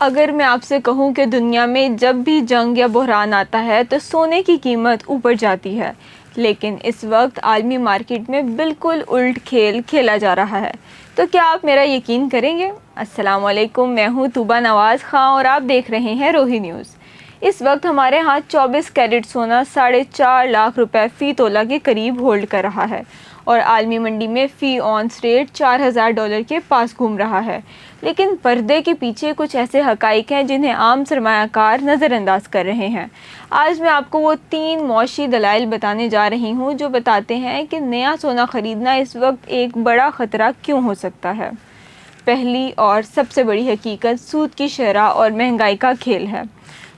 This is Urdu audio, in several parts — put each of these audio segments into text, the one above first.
اگر میں آپ سے کہوں کہ دنیا میں جب بھی جنگ یا بحران آتا ہے تو سونے کی قیمت اوپر جاتی ہے، لیکن اس وقت عالمی مارکیٹ میں بالکل الٹ کھیل کھیلا جا رہا ہے، تو کیا آپ میرا یقین کریں گے؟ السلام علیکم، میں ہوں طوبہ نواز خان اور آپ دیکھ رہے ہیں روہی نیوز۔ اس وقت ہمارے ہاں 24 کیرٹ سونا 4.5 لاکھ روپے فی تولہ کے قریب ہولڈ کر رہا ہے اور عالمی منڈی میں فی اونس ریٹ $4,000 کے پاس گھوم رہا ہے۔ لیکن پردے کے پیچھے کچھ ایسے حقائق ہیں جنہیں عام سرمایہ کار نظر انداز کر رہے ہیں۔ آج میں آپ کو وہ 3 معاشی دلائل بتانے جا رہی ہوں جو بتاتے ہیں کہ نیا سونا خریدنا اس وقت ایک بڑا خطرہ کیوں ہو سکتا ہے۔ پہلی اور سب سے بڑی حقیقت سود کی شرح اور مہنگائی کا کھیل ہے۔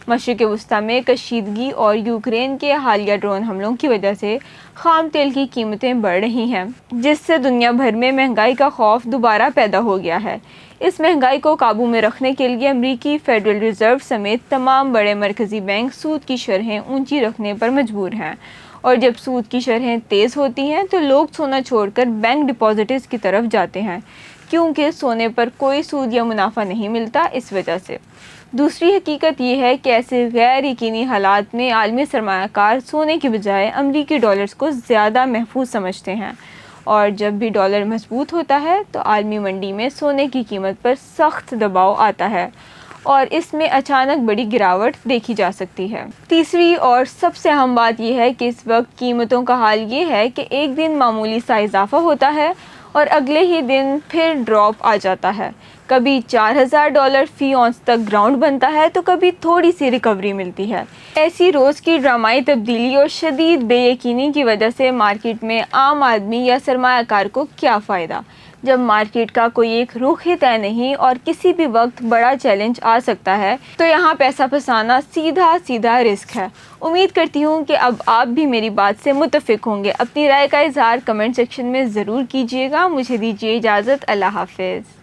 مشرق وسطیٰ میں کشیدگی اور یوکرین کے حالیہ ڈرون حملوں کی وجہ سے خام تیل کی قیمتیں بڑھ رہی ہیں، جس سے دنیا بھر میں مہنگائی کا خوف دوبارہ پیدا ہو گیا ہے۔ اس مہنگائی کو قابو میں رکھنے کے لیے امریکی فیڈرل ریزرو سمیت تمام بڑے مرکزی بینک سود کی شرحیں اونچی رکھنے پر مجبور ہیں، اور جب سود کی شرحیں تیز ہوتی ہیں تو لوگ سونا چھوڑ کر بینک ڈپازٹس کی طرف جاتے ہیں، کیونکہ سونے پر کوئی سود یا منافع نہیں ملتا۔ اس وجہ سے دوسری حقیقت یہ ہے کہ ایسے غیر یقینی حالات میں عالمی سرمایہ کار سونے کی بجائے امریکی ڈالرز کو زیادہ محفوظ سمجھتے ہیں، اور جب بھی ڈالر مضبوط ہوتا ہے تو عالمی منڈی میں سونے کی قیمت پر سخت دباؤ آتا ہے اور اس میں اچانک بڑی گراوٹ دیکھی جا سکتی ہے۔ تیسری اور سب سے اہم بات یہ ہے کہ اس وقت قیمتوں کا حال یہ ہے کہ ایک دن معمولی سا اضافہ ہوتا ہے اور اگلے ہی دن پھر ڈراپ آ جاتا ہے۔ کبھی $4,000 فی اونس تک گراؤنڈ بنتا ہے تو کبھی تھوڑی سی ریکوری ملتی ہے۔ ایسی روز کی ڈرامائی تبدیلی اور شدید بے یقینی کی وجہ سے مارکیٹ میں عام آدمی یا سرمایہ کار کو کیا فائدہ، جب مارکیٹ کا کوئی ایک رخ ہی طے نہیں اور کسی بھی وقت بڑا چیلنج آ سکتا ہے، تو یہاں پیسہ پھنسانا سیدھا رسک ہے۔ امید کرتی ہوں کہ اب آپ بھی میری بات سے متفق ہوں گے۔ اپنی رائے کا اظہار کمنٹ سیکشن میں ضرور کیجیے گا۔ مجھے دیجیے اجازت، اللہ حافظ۔